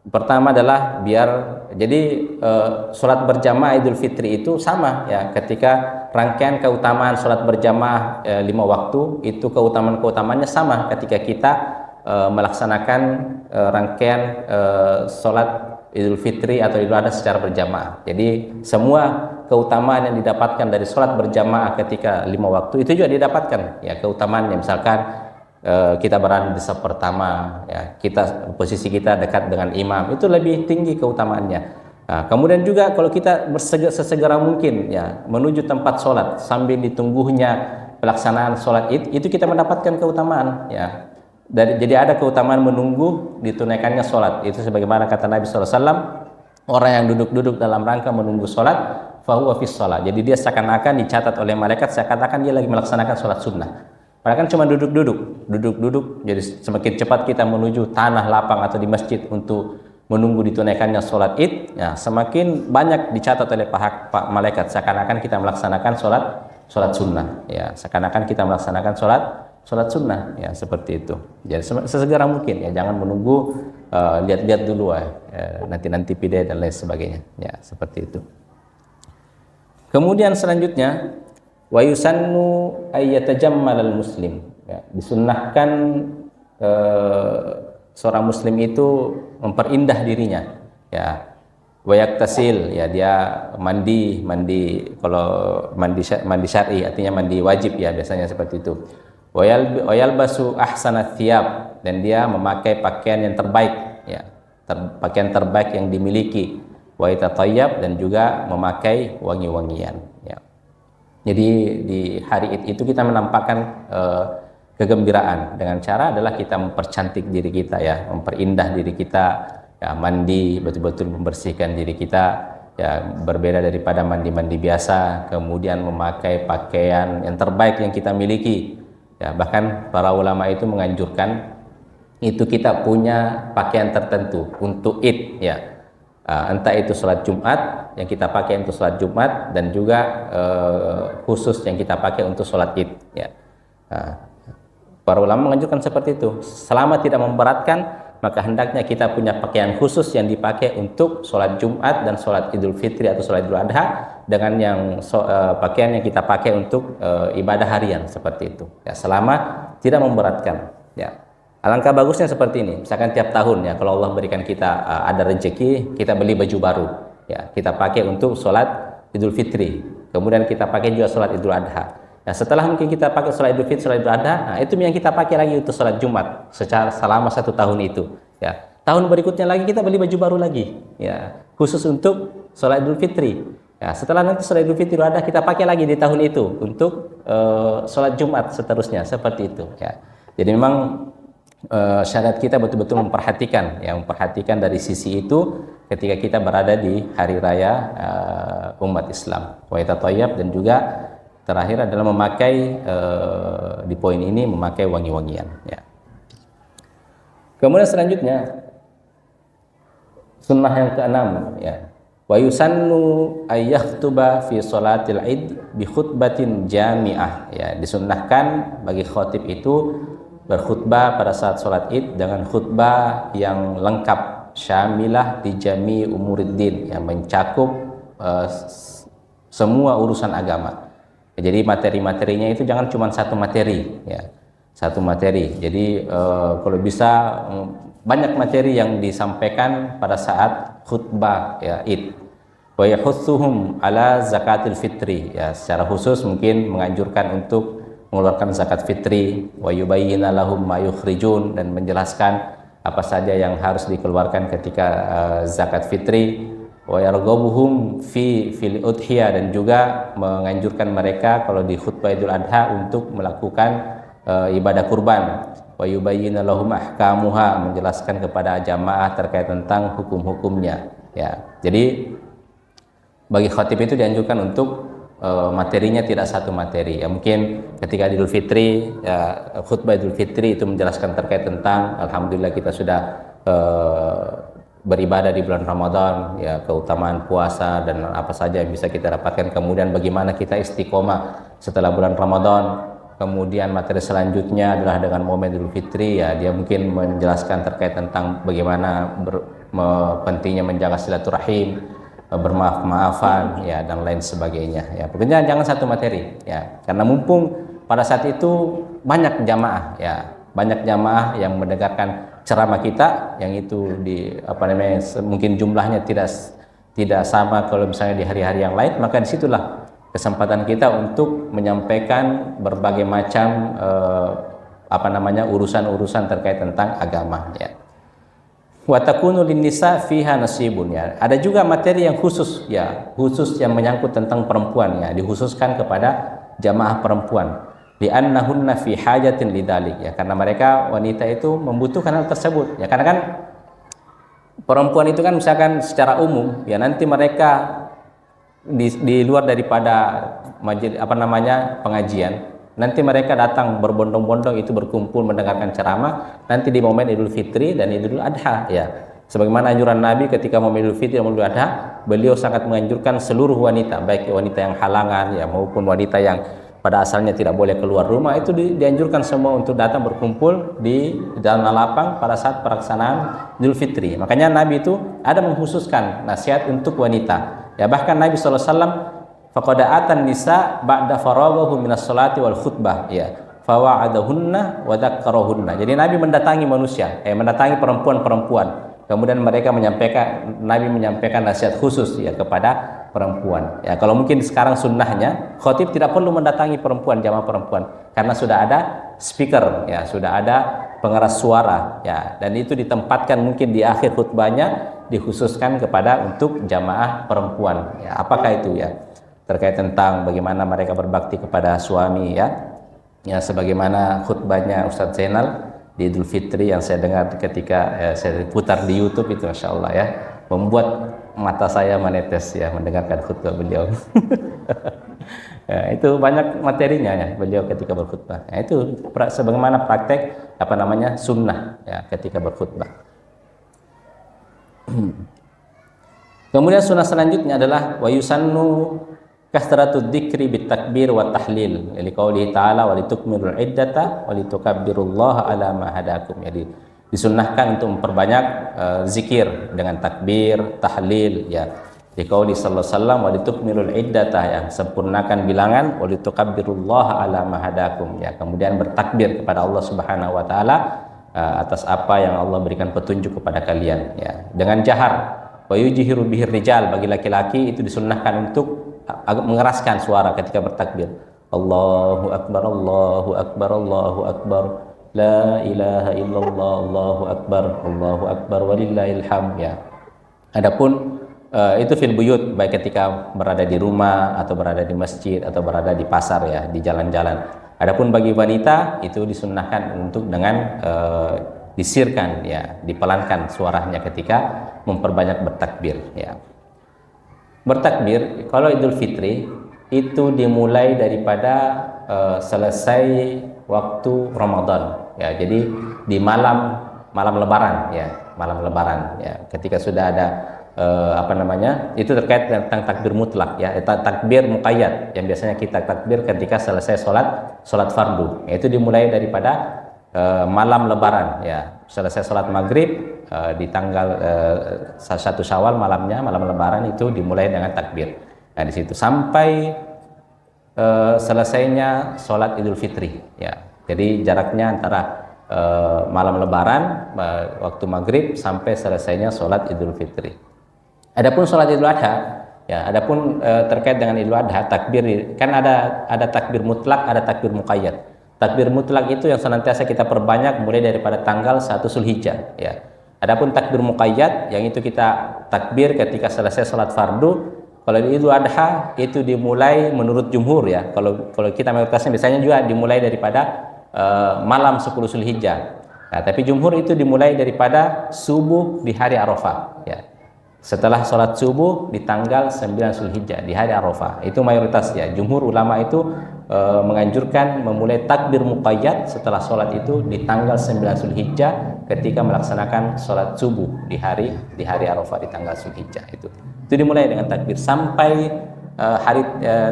Pertama adalah biar jadi sholat berjamaah Idul Fitri itu sama ya, ketika rangkaian keutamaan sholat berjamaah 5 waktu itu keutamaannya sama ketika kita melaksanakan rangkaian sholat Idul Fitri atau Idul Adha secara berjamaah. Jadi semua keutamaan yang didapatkan dari sholat berjamaah ketika 5 waktu itu juga didapatkan ya keutamaannya. Misalkan kita berada di saf pertama ya, posisi kita dekat dengan imam, itu lebih tinggi keutamaannya. Nah, kemudian juga kalau kita sesegera mungkin ya menuju tempat sholat sambil ditunggunya pelaksanaan sholat itu kita mendapatkan keutamaan ya. Jadi ada keutamaan menunggu ditunaikannya sholat. Itu sebagaimana kata Nabi SAW, orang yang duduk-duduk dalam rangka menunggu sholat fahuwa fis sholat. Jadi dia seakan-akan dicatat oleh malaikat seakan-akan dia lagi melaksanakan sholat sunnah. Padahal kan cuma duduk-duduk. Jadi semakin cepat kita menuju tanah lapang atau di masjid untuk menunggu ditunaikannya sholat id, ya, semakin banyak dicatat oleh pak malaikat seakan-akan kita melaksanakan sholat sunnah. Ya, seakan-akan kita melaksanakan sholat sunnah ya, seperti itu. Jadi sesegera mungkin ya, jangan menunggu lihat-lihat dulu nanti pide dan lain sebagainya ya, seperti itu. Kemudian selanjutnya wa yusannu ayyatajammalal muslim ya, disunnahkan seorang muslim itu memperindah dirinya ya, wa yaktasil ya, dia mandi kalau mandi syar'i artinya mandi wajib ya, biasanya seperti itu. Wayal basu ahsanat thiyab, dan dia memakai pakaian yang terbaik ya, pakaian terbaik yang dimiliki. Wa yatatayyab, dan juga memakai wangi-wangian ya. Jadi di hari Id itu kita menampakkan kegembiraan dengan cara adalah kita mempercantik diri kita ya, memperindah diri kita ya, mandi betul-betul membersihkan diri kita ya, berbeda daripada mandi-mandi biasa, kemudian memakai pakaian yang terbaik yang kita miliki. Ya, bahkan para ulama itu menganjurkan itu kita punya pakaian tertentu untuk Id ya, entah itu sholat Jumat yang kita pakai untuk sholat Jumat, dan juga khusus yang kita pakai untuk sholat Id ya. Para ulama menganjurkan seperti itu, selama tidak memberatkan, maka hendaknya kita punya pakaian khusus yang dipakai untuk sholat Jumat dan sholat Idul Fitri atau sholat Idul Adha, dengan yang pakaian yang kita pakai untuk ibadah harian seperti itu ya, selama tidak memberatkan ya. Alangkah bagusnya seperti ini, misalkan tiap tahun ya, kalau Allah berikan kita ada rezeki, kita beli baju baru ya, kita pakai untuk sholat Idul Fitri, kemudian kita pakai juga sholat Idul Adha. Nah, setelah mungkin kita pakai sholat Idul Fitri, sholat Idul Adha, nah itu yang kita pakai lagi untuk sholat Jumat selama 1 tahun itu ya. Tahun berikutnya lagi kita beli baju baru lagi ya, khusus untuk sholat Idul Fitri ya. Setelah nanti sholat Idul Fitri ada, kita pakai lagi di tahun itu untuk sholat Jumat seterusnya, seperti itu ya. Jadi memang syariat kita betul-betul memperhatikan dari sisi itu ketika kita berada di hari raya umat Islam. Wa yatatayyab, dan juga terakhir adalah memakai di poin ini memakai wangi-wangian ya. Kemudian selanjutnya sunnah yang ke-6 ya, wa yusannu ayyakhtuba fi sholatil id bi khutbatin jami'ah ya, disunnahkan bagi khatib itu berkhutbah pada saat sholat id dengan khutbah yang lengkap, syamilah di jami umuriddin, yang mencakup semua urusan agama. Jadi materi-materinya itu jangan cuma satu materi ya, satu materi. Jadi kalau bisa banyak materi yang disampaikan pada saat khutbah ya Id. Wa yahutsuhum ala zakatil fitri ya, secara khusus mungkin menganjurkan untuk mengeluarkan zakat fitri, wa yubayyina lahum ma yukhrijun, dan menjelaskan apa saja yang harus dikeluarkan ketika zakat fitri, wa yarghabuhum fil udhiyah, dan juga menganjurkan mereka kalau di khutbah Idul Adha untuk melakukan ibadah kurban, wa yubayyinu lahum ahkamuha, menjelaskan kepada jamaah terkait tentang hukum-hukumnya ya. Jadi bagi khatib itu dianjurkan untuk materinya tidak satu materi ya. Mungkin ketika Idul Fitri ya, khutbah Idul Fitri itu menjelaskan terkait tentang alhamdulillah kita sudah beribadah di bulan Ramadan ya, keutamaan puasa dan apa saja yang bisa kita dapatkan, kemudian bagaimana kita istiqomah setelah bulan Ramadan. Kemudian materi selanjutnya adalah dengan momen Idul Fitri ya, dia mungkin menjelaskan terkait tentang bagaimana pentingnya menjaga silaturahim, bermaaf-maafan ya, dan lain sebagainya ya. Pokoknya jangan satu materi ya, karena mumpung pada saat itu banyak jamaah ya, banyak jamaah yang mendengarkan ceramah kita, yang itu di mungkin jumlahnya tidak sama kalau misalnya di hari-hari yang lain, maka disitulah kesempatan kita untuk menyampaikan berbagai macam urusan-urusan terkait tentang agama ya. Wa takunu linnisa fiha nasibun ya. Ada juga materi yang khusus ya, khusus yang menyangkut tentang perempuan ya, dikhususkan kepada jamaah perempuan. Li'annahunna fi hajatin lidzalik ya, karena mereka wanita itu membutuhkan hal tersebut ya. Karena kan perempuan itu kan misalkan secara umum ya, nanti mereka di luar daripada pengajian, nanti mereka datang berbondong-bondong itu berkumpul mendengarkan ceramah nanti di momen Idul Fitri dan Idul Adha ya. Sebagaimana anjuran Nabi ketika momen Idul Fitri dan Idul Adha, beliau sangat menganjurkan seluruh wanita, baik wanita yang halangan ya maupun wanita yang pada asalnya tidak boleh keluar rumah, itu dianjurkan semua untuk datang berkumpul di dalam lapang pada saat pelaksanaan Idul Fitri. Makanya Nabi itu ada mengkhususkan nasihat untuk wanita. Ya, bahkan Nabi SAW faqad atan nisa ba'da faraghahu minas salati wal khutbah ya, fawa'adahunna wa dzakkarahunna. Jadi Nabi mendatangi manusia, mendatangi perempuan-perempuan. Kemudian Nabi menyampaikan nasihat khusus ya kepada perempuan. Ya, kalau mungkin sekarang sunnahnya khatib tidak perlu mendatangi perempuan, jamaah perempuan, karena sudah ada speaker ya, sudah ada pengeras suara ya, dan itu ditempatkan mungkin di akhir khutbahnya, dikhususkan kepada untuk jamaah perempuan ya. Apakah itu ya, terkait tentang bagaimana mereka berbakti kepada suami ya, ya sebagaimana khutbahnya Ustadz Zainal di Idul Fitri yang saya dengar ketika saya putar di YouTube itu, Masya Allah ya, membuat mata saya menetes ya mendengarkan khutbah beliau. Ya, itu banyak materinya ya beliau ketika berkhutbah. Ya, itu sebagaimana praktek sunnah ya ketika berkhutbah. Kemudian sunnah selanjutnya adalah wa yusannu kasratud dzikri bit takbir wa tahlil liqaulihi ta'ala wa litukmilul iddata wa litukabbirullaha ala ma hadakum. Jadi disunnahkan untuk memperbanyak zikir dengan takbir, tahlil ya. Liqauli sallallahu alaihi wasallam wa litukmilul iddata ya, sempurnakan bilangan, wa litukabbirullaha ala ma hadakum ya. Kemudian bertakbir kepada Allah Subhanahu wa taala atas apa yang Allah berikan petunjuk kepada kalian ya. Dengan jahar, wa yujhiru bihir rijal, bagi laki-laki itu disunnahkan untuk mengeraskan suara ketika bertakbir. Allahu akbar, Allahu akbar, Allahu akbar, la ilaha illallah, Allahu akbar walillahil hamd ya. Adapun itu fil buyut, baik ketika berada di rumah atau berada di masjid atau berada di pasar ya, di jalan-jalan. Adapun bagi wanita itu disunnahkan untuk dengan disirkan ya, dipelankan suaranya ketika memperbanyak bertakbir ya. Bertakbir kalau Idul Fitri itu dimulai daripada selesai waktu Ramadan ya. Jadi di malam Lebaran ya, malam Lebaran ya, ketika sudah ada itu terkait tentang takbir mutlak ya, takbir muqayyad yang biasanya kita takbir ketika selesai sholat fardu, yaitu dimulai daripada malam Lebaran ya, selesai sholat maghrib di tanggal 1 Syawal malam Lebaran itu dimulai dengan takbir. Nah di situ sampai selesainya sholat Idul Fitri ya. Jadi jaraknya antara malam Lebaran waktu maghrib sampai selesainya sholat Idul Fitri. Adapun sholat Idul Adha ya, adapun terkait dengan Idul Adha takbir kan ada takbir mutlak, ada takbir muqayyad. Takbir mutlak itu yang senantiasa kita perbanyak mulai daripada tanggal 1 Zulhijjah ya. Adapun takbir muqayyad yang itu kita takbir ketika selesai salat fardu. Kalau di Idul Adha itu dimulai menurut jumhur ya. Kalau kita mayoritasnya biasanya juga dimulai daripada malam 10 Zulhijjah. Nah, tapi jumhur itu dimulai daripada subuh di hari Arafah ya. Setelah sholat subuh di tanggal 9 Zulhijjah di hari Arafah. Itu mayoritas ya. Jumhur ulama itu menganjurkan memulai takbir muqayyad setelah sholat itu di tanggal 9 Zulhijjah ketika melaksanakan sholat subuh di hari Arafah di tanggal Zulhijjah itu. Itu dimulai dengan takbir sampai hari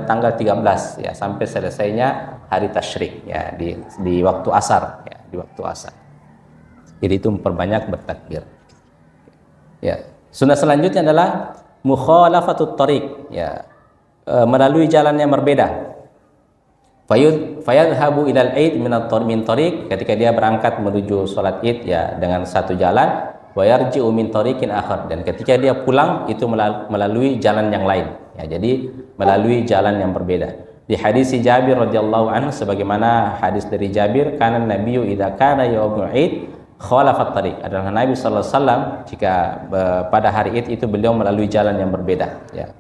tanggal 13 ya, sampai selesainya hari tasyrik ya di waktu asar ya, di waktu asar. Jadi itu memperbanyak bertakbir. Ya. Sunnah selanjutnya adalah mukhalafatut tariq ya, melalui jalan yang berbeda. Fayadhabu ilal aid min tariq, ketika dia berangkat menuju salat Id ya dengan satu jalan, wa yarji'u min tariqin akhar, dan ketika dia pulang itu melalui jalan yang lain ya, jadi melalui jalan yang berbeda. Di hadis Jabir radhiyallahu anhu, sebagaimana hadis dari Jabir, kana nabiyyu idza kana yaumul Id khalafat tariq, adalah Nabi sallallahu alaihi wasallam jika pada hari Id itu beliau melalui jalan yang berbeda ya.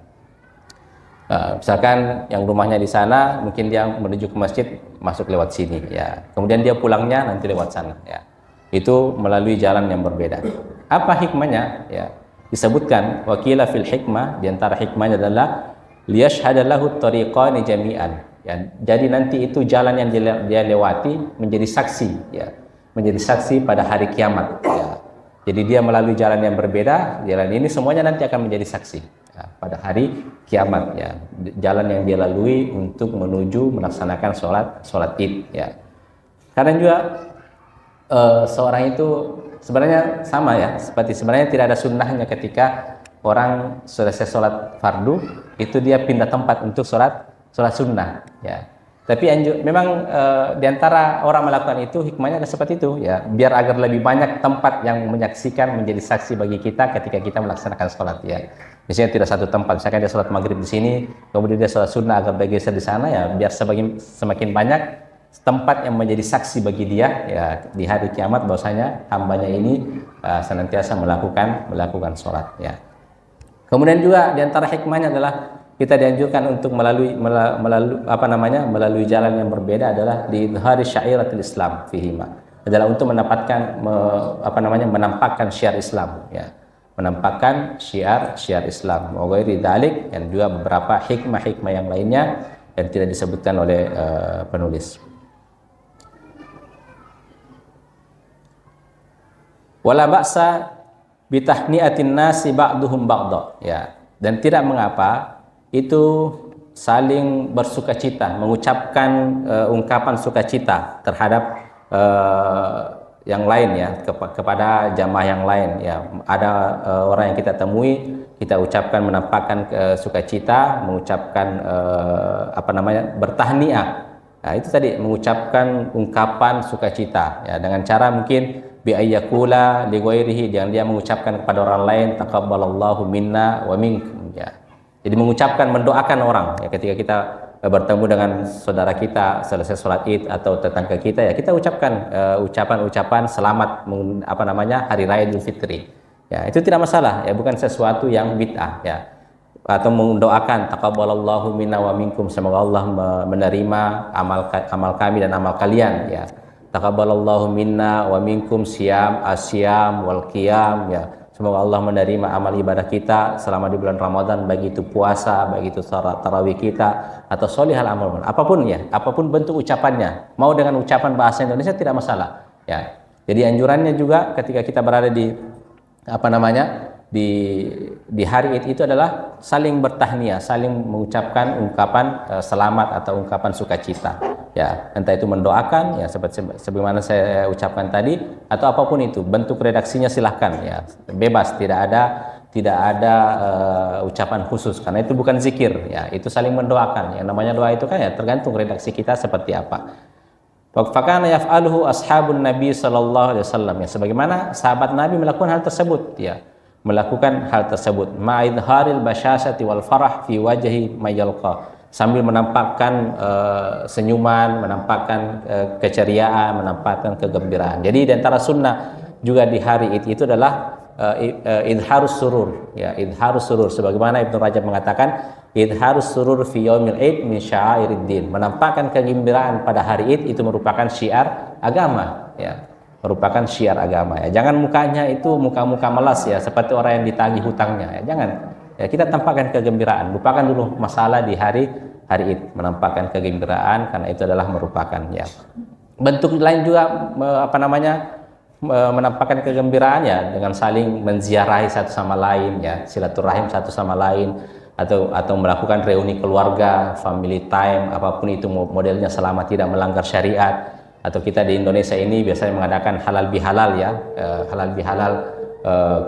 Misalkan yang rumahnya di sana, mungkin dia menuju ke masjid masuk lewat sini ya. Kemudian dia pulangnya nanti lewat sana ya. Itu melalui jalan yang berbeda. Apa hikmahnya ya? Disebutkan wakila fil hikmah, di antara hikmahnya adalah liyashhadalahu tariqani jami'an ya. Jadi nanti itu jalan yang dia lewati menjadi saksi ya. Menjadi saksi pada hari kiamat ya. Jadi dia melalui jalan yang berbeda, jalan ini semuanya nanti akan menjadi saksi ya, pada hari kiamat ya. Jalan yang dia lalui untuk menuju melaksanakan sholat Id ya. Karena juga seorang itu sebenarnya sama ya, seperti sebenarnya tidak ada sunnahnya ketika orang selesai sholat fardu itu dia pindah tempat untuk sholat sunnah ya. Tapi memang diantara orang melakukan itu hikmahnya ada seperti itu ya, biar agar lebih banyak tempat yang menyaksikan menjadi saksi bagi kita ketika kita melaksanakan sholat ya. Misalnya tidak satu tempat, misalkan dia sholat maghrib di sini, kemudian dia sholat sunnah agak bergeser di sana ya, biar semakin banyak tempat yang menjadi saksi bagi dia ya di hari kiamat bahwasanya hambanya ini senantiasa melakukan sholat ya. Kemudian juga diantara hikmahnya adalah kita dianjurkan untuk melalui jalan yang berbeda adalah di idhari syairatul Islam fihima, adalah untuk mendapatkan menampakkan syiar Islam ya, menampakkan syiar Islam wa ghairi dzalik, dan juga beberapa hikmah-hikmah yang lainnya yang tidak disebutkan oleh penulis. Wala ba'sa bitahniatin nasi ba'duhum ba'da ya, dan tidak mengapa itu saling bersukacita, mengucapkan ungkapan sukacita terhadap yang lain ya, kepada jamaah yang lain ya. Ada orang yang kita temui, kita ucapkan menampakkan sukacita, mengucapkan bertahniah. Nah, itu tadi mengucapkan ungkapan sukacita ya, dengan cara mungkin bi ayyakula li ghairihi, yang dia mengucapkan kepada orang lain taqabbalallahu minna wa minkum ya. Jadi mengucapkan, mendoakan orang ya, ketika kita bertemu dengan saudara kita selesai sholat Id atau tetangga kita ya, kita ucapkan ucapan-ucapan selamat hari raya Idul Fitri ya, itu tidak masalah ya, bukan sesuatu yang bid'ah ya. Atau mendoakan taqabbalallahu minna wa minkum, semoga Allah menerima amal kami dan amal kalian ya. Taqabbalallahu minna wa minkum asyam wal qiyam ya. Semoga Allah menerima amal ibadah kita selama di bulan Ramadan, baik itu puasa, baik itu tarawih kita, atau solihal amal, apapun ya, apapun bentuk ucapannya, mau dengan ucapan bahasa Indonesia tidak masalah ya. Jadi anjurannya juga ketika kita berada di di hari Id itu adalah saling bertahniah, saling mengucapkan ungkapan selamat atau ungkapan sukacita ya, entah itu mendoakan ya seperti sebagaimana saya ucapkan tadi, atau apapun itu bentuk redaksinya silahkan ya, bebas, tidak ada ucapan khusus, karena itu bukan zikir ya, itu saling mendoakan. Yang namanya doa itu kan ya tergantung redaksi kita seperti apa. Fakana yaf'aluhu ashabun Nabi sallallahu alaihi wasallam ya, sebagaimana sahabat Nabi melakukan hal tersebut ya, ma'idharil basyasati wal farah fi wajhi mayalqa, sambil menampakkan senyuman, menampakkan keceriaan, menampakkan kegembiraan. Jadi di antara sunnah juga di hari Id itu adalah idharus surur, ya, idharus surur, sebagaimana Ibnu Rajab mengatakan idharus surur fi yaumil id min sya'airiddin, menampakkan kegembiraan pada hari Id itu merupakan syiar agama, ya, merupakan syiar agama, ya. Jangan mukanya itu muka-muka melas, ya, seperti orang yang ditagih hutangnya, ya. Jangan, ya, kita tampakkan kegembiraan, lupakan dulu masalah di hari Id, menampakkan kegembiraan, karena itu adalah merupakan, ya. Bentuk lain juga menampakkan kegembiraan, ya, dengan saling menziarahi satu sama lain, ya, silaturahim satu sama lain, atau melakukan reuni keluarga, family time, apapun itu modelnya selama tidak melanggar syariat. Atau kita di Indonesia ini biasanya mengadakan halal bihalal, ya, halal bihalal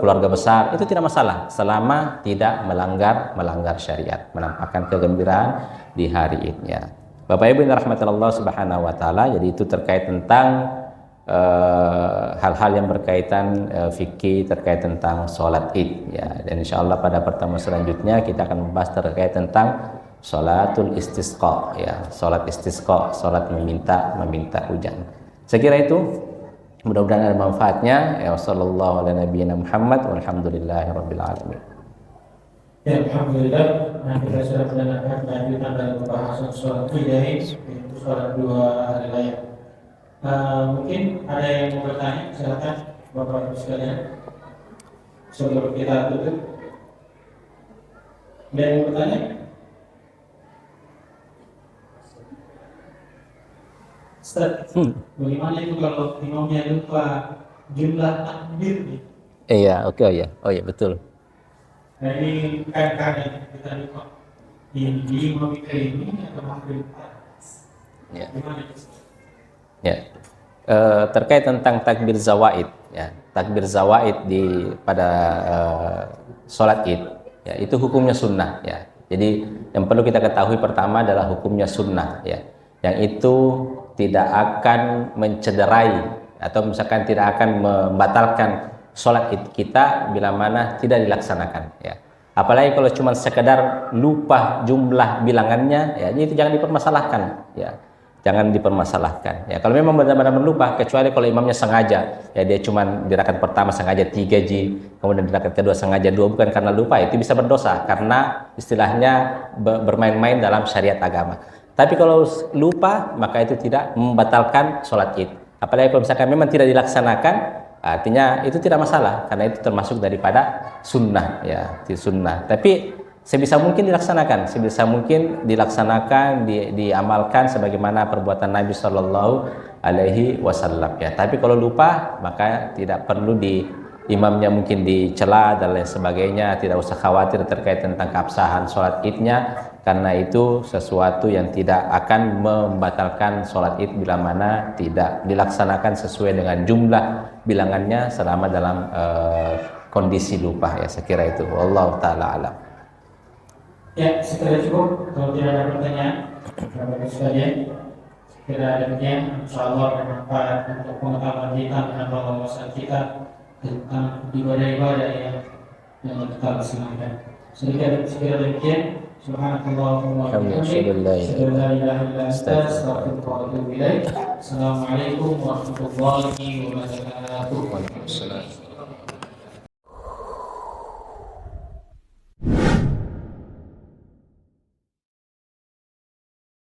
keluarga besar, itu tidak masalah selama tidak melanggar syariat, menampakkan kegembiraan di hari Id, ya. Bapak Ibu yang dirahmati Allah Subhanahu wa taala, jadi itu terkait tentang hal-hal yang berkaitan fikih terkait tentang sholat Id, ya. Dan insya Allah pada pertemuan selanjutnya kita akan membahas terkait tentang sholatul istisqa, ya, sholat istisqa, sholat meminta hujan. Saya kira itu, mudah-mudahan ada manfaatnya. Ya, sallallahu ala nabiyina Muhammad walhamdulillahirabbil alamin. Ya, alhamdulillah. Nah, kita sudah mendengarkan lanjutan dari pembahasan sholat Id, yaitu sholat 2 hari raya. Mungkin ada yang mau bertanya, silakan Bapak Ibu sekalian. Sebelum kita tutup, ada yang mau bertanya? Ustaz, bagaimana itu kalau imamnya lupa jumlah takbir? Iya, oke, ya. Oh ya, betul. Nah, ini kadang-kadang kita lupa di imam ini atau maghrib. Ya. Gimana itu? Ya, terkait tentang takbir zawaid, ya, takbir zawaid pada sholat Id, ya, itu hukumnya sunnah, ya. Jadi yang perlu kita ketahui pertama adalah hukumnya sunnah, ya, yang itu tidak akan mencederai atau misalkan tidak akan membatalkan sholat Id kita bila mana tidak dilaksanakan, ya. Apalagi kalau cuma sekedar lupa jumlah bilangannya, ya, itu jangan dipermasalahkan, ya. Jangan dipermasalahkan, ya. Kalau memang benar-benar lupa, kecuali kalau imamnya sengaja, ya, dia cuma di rakaat pertama sengaja 3G, kemudian di rakaat kedua sengaja 2, bukan karena lupa, itu bisa berdosa karena istilahnya bermain-main dalam syariat agama. Tapi kalau lupa, maka itu tidak membatalkan sholat Id. Apalagi kalau misalkan memang tidak dilaksanakan, artinya itu tidak masalah karena itu termasuk daripada sunnah, ya, sunnah. Tapi sebisa mungkin dilaksanakan, diamalkan sebagaimana perbuatan Nabi Shallallahu Alaihi Wasallam, ya. Tapi kalau lupa, maka tidak perlu imamnya mungkin dicela dan lain sebagainya. Tidak usah khawatir terkait tentang keabsahan sholat Idnya, karena itu sesuatu yang tidak akan membatalkan sholat Id bila mana tidak dilaksanakan sesuai dengan jumlah bilangannya selama dalam kondisi lupa, ya. Saya kira itu. Wallahu taala alam. Ya, sekira cukup. Kalau tidak ada pertanyaan, Bapak-Ibu sekalian, sekira demikian, insyaallah bermanfaat untuk pengetahuan kita dan wawasan kita tentang ibadah-ibadah yang kita laksanakan. Sekira demikian, subhanallahumma wa bihamdihi, asyhadu an la ilaha illa anta, astaghfiruka wa atubu ilaik. Assalamualaikum warahmatullahi wabarakatuh. Waalaikumsalam.